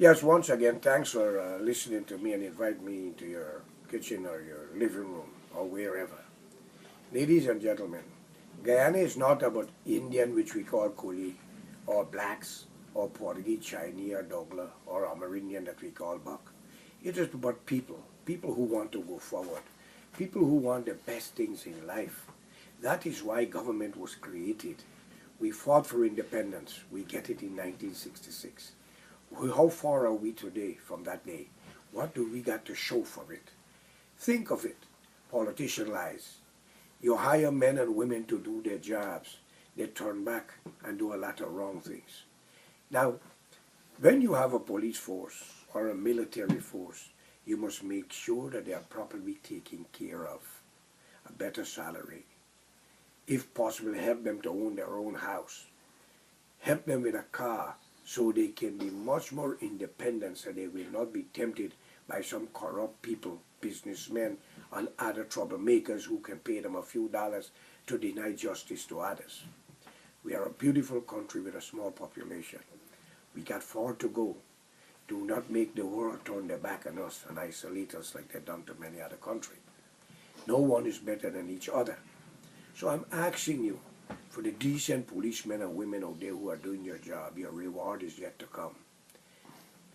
Yes, once again, thanks for listening to me and invite me into your kitchen or your living room or wherever. Ladies and gentlemen, Guyana is not about Indian, which we call Coolie, or blacks, or Portuguese, Chinese, or Douglas, or Amerindian that we call Buck. It is about people, people who want to go forward, people who want the best things in life. That is why government was created. We fought for independence. We get it in 1966. How far are we today from that day? What do we got to show for it? Think of it. Politician lies. You hire men and women to do their jobs. They turn back and do a lot of wrong things. Now, when you have a police force or a military force, you must make sure that they are properly taken care of. A better salary. If possible, help them to own their own house. Help them with a car so they can be much more independent so they will not be tempted by some corrupt people, businessmen, and other troublemakers who can pay them a few dollars to deny justice to others. We are a beautiful country with a small population. We got far to go. Do not make the world turn their back on us and isolate us like they've done to many other countries. No one is better than each other. So I'm asking you, for the decent policemen and women out there who are doing your job, your reward is yet to come.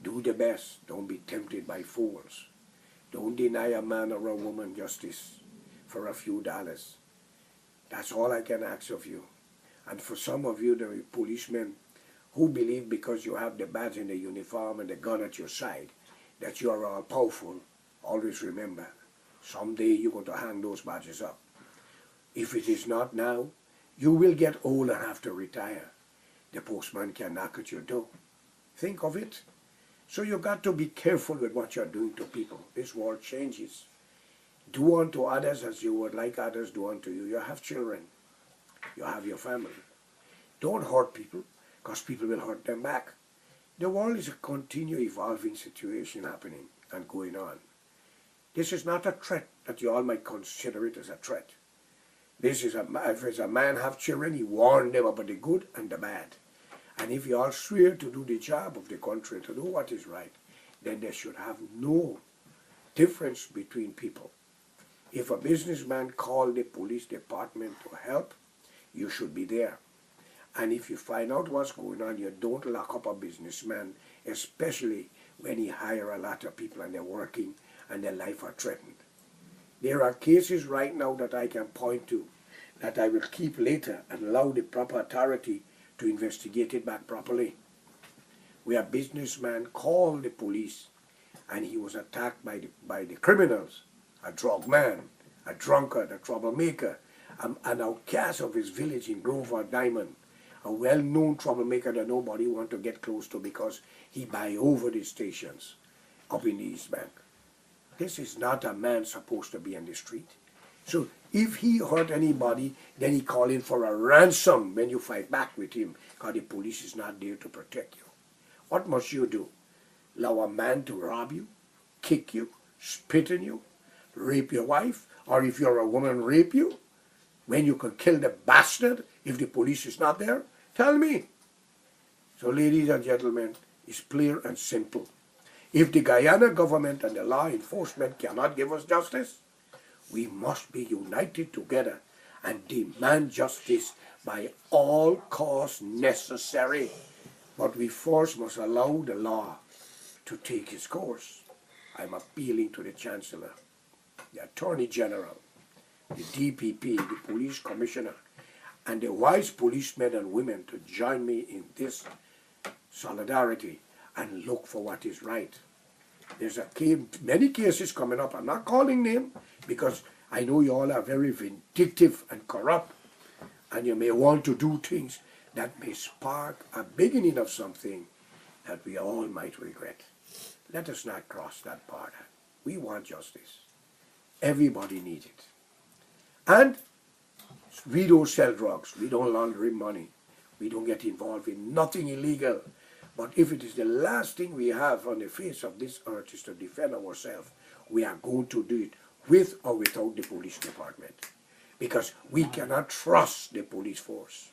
Do the best. Don't be tempted by fools. Don't deny a man or a woman justice for a few dollars. That's all I can ask of you. And for some of you, the policemen who believe because you have the badge and the uniform and the gun at your side, that you are all powerful, always remember, someday you're going to hang those badges up. If it is not now, you will get old and have to retire. The postman can knock at your door. Think of it. So you got to be careful with what you're doing to people. This world changes. Do unto others as you would like others do unto you. You have children. You have your family. Don't hurt people, because people will hurt them back. The world is a continual evolving situation happening and going on. This is not a threat that you all might consider it as a threat. This is if a man have children, he warned them about the good and the bad. And if you all swear to do the job of the country, to do what is right, then there should have no difference between people. If a businessman called the police department to help, you should be there. And if you find out what's going on, you don't lock up a businessman, especially when he hire a lot of people and they're working and their life are threatened. There are cases right now that I can point to that I will keep later and allow the proper authority to investigate it back properly. Where a businessman called the police and he was attacked by the criminals, a drug man, a drunkard, a troublemaker, an outcast of his village in Grover Diamond, a well-known troublemaker that nobody want to get close to because he buy over the stations up in the East Bank. This is not a man supposed to be on the street. So if he hurt anybody, then he call in for a ransom when you fight back with him, because the police is not there to protect you. What must you do? Allow a man to rob you, kick you, spit on you, rape your wife, or if you're a woman, rape you, when you can kill the bastard if the police is not there? Tell me. So ladies and gentlemen, it's clear and simple. If the Guyana government and the law enforcement cannot give us justice, we must be united together and demand justice by all costs necessary. But we first must allow the law to take its course. I'm appealing to the Chancellor, the Attorney General, the DPP, the Police Commissioner, and the wise policemen and women to join me in this solidarity and look for what is right. There's many cases coming up. I'm not calling them because I know you all are very vindictive and corrupt, and you may want to do things that may spark a beginning of something that we all might regret. Let us not cross that border. We want justice. Everybody needs it. And we don't sell drugs. We don't launder money. We don't get involved in nothing illegal. But if it is the last thing we have on the face of this earth is to defend ourselves, we are going to do it with or without the police department. Because we cannot trust the police force.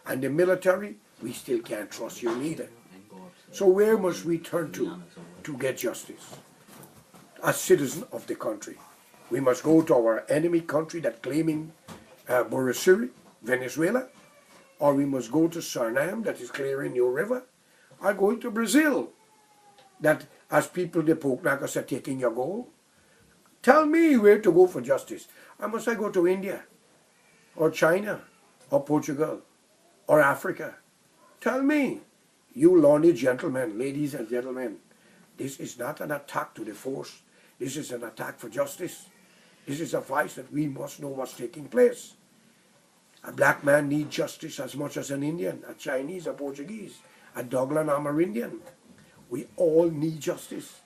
And the military, we still can't trust you neither. So where must we turn to get justice? As citizens of the country, we must go to our enemy country that claiming Borosiri, Venezuela, or we must go to Suriname that is clearing New River, or going to Brazil that as people the Poknakas are taking your gold. Tell me where to go for justice. Or must I go to India or China or Portugal or Africa? Tell me, you learned gentlemen, ladies and gentlemen, this is not an attack to the force. This is an attack for justice. This is a fight that we must know what's taking place. A black man needs justice as much as an Indian, a Chinese, a Portuguese, a Douglas Amerindian. We all need justice.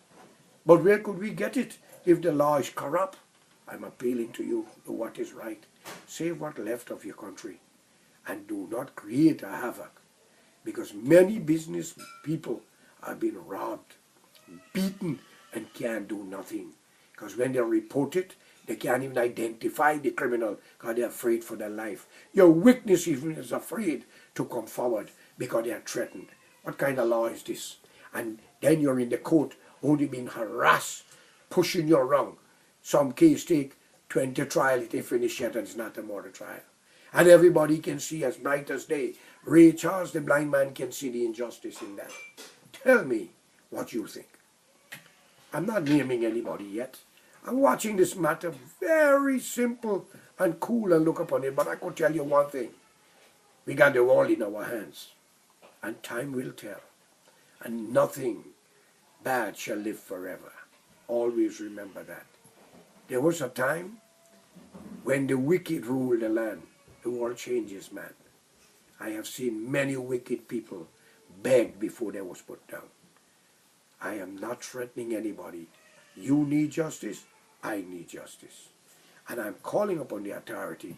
But where could we get it if the law is corrupt? I'm appealing to you, do what is right. Save what's left of your country and do not create a havoc, because many business people are being robbed, beaten, and can't do nothing. Because when they're reported, they can't even identify the criminal because they're afraid for their life. Your witness even is afraid to come forward because they are threatened. What kind of law is this? And then you're in the court only being harassed, pushing you around. Some case take 20 trials, they finish yet and it's not a murder trial. And everybody can see as bright as day. Ray Charles, the blind man, can see the injustice in that. Tell me what you think. I'm not naming anybody yet. I'm watching this matter very simple and cool and look upon it, but I could tell you one thing. We got the world in our hands, and time will tell. And nothing bad shall live forever. Always remember that. There was a time when the wicked ruled the land. The world changes, man. I have seen many wicked people beg before they was put down. I am not threatening anybody. You need justice, I need justice. And I'm calling upon the authority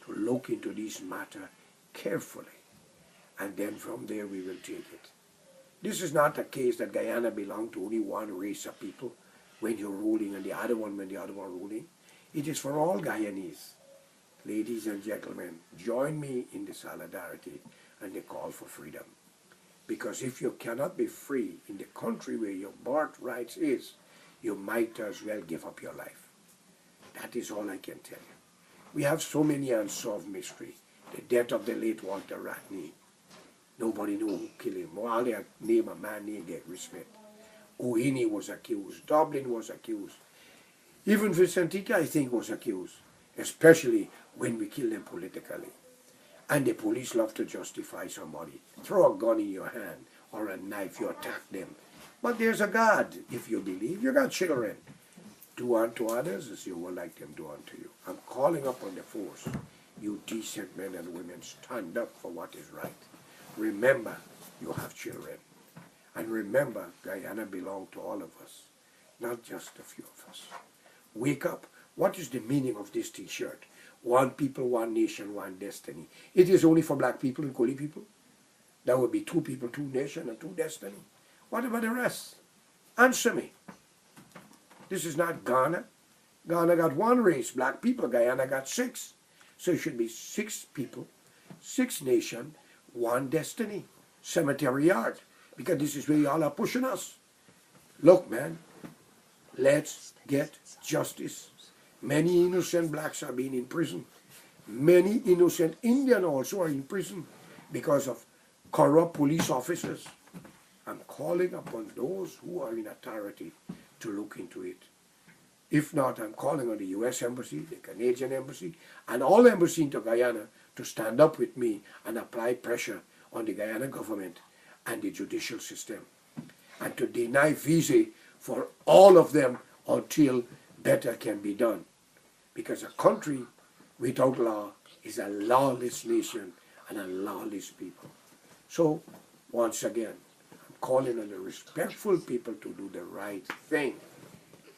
to look into this matter carefully. And then from there we will take it. This is not a case that Guyana belongs to only one race of people when you're ruling and the other one when the other one ruling. It is for all Guyanese. Ladies and gentlemen, join me in the solidarity and the call for freedom. Because if you cannot be free in the country where your birthright is, you might as well give up your life. That is all I can tell you. We have so many unsolved mysteries. The death of the late Walter Ratney. Nobody knew who killed him. All they name a man named get respect. Ohini was accused. Dublin was accused. Even Vicentica, I think, was accused. Especially when we kill them politically. And the police love to justify somebody. Throw a gun in your hand or a knife, you attack them. But there's a God, if you believe. You got children. Do unto others as you would like them do unto you. I'm calling upon the force. You decent men and women, stand up for what is right. Remember, you have children. And remember, Guyana belongs to all of us, not just a few of us. Wake up. What is the meaning of this t-shirt? One people, one nation, one destiny. It is only for black people and Koli people. That would be two people, two nations, and two destiny. What about the rest? Answer me. This is not Ghana. Ghana got one race, black people. Guyana got 6. So it should be 6 people, 6 nations, one destiny. Cemetery yard. Because this is where y'all are pushing us. Look, man, let's get justice. Many innocent blacks are being in prison. Many innocent Indians also are in prison because of corrupt police officers. I'm calling upon those who are in authority to look into it. If not, I'm calling on the U.S. Embassy, the Canadian Embassy, and all embassies into Guyana to stand up with me and apply pressure on the Guyana government and the judicial system, and to deny visa for all of them until better can be done. Because a country without law is a lawless nation and a lawless people. So, once again, I'm calling on the respectful people to do the right thing.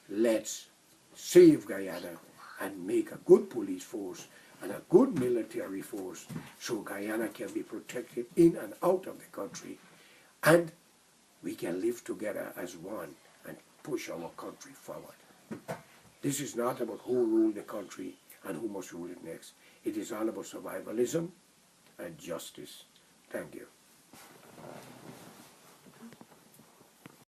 Let's save Guyana and make a good police force and a good military force so Guyana can be protected in and out of the country, and we can live together as one and push our country forward. This is not about who ruled the country and who must rule it next. It is all about survivalism and justice. Thank you.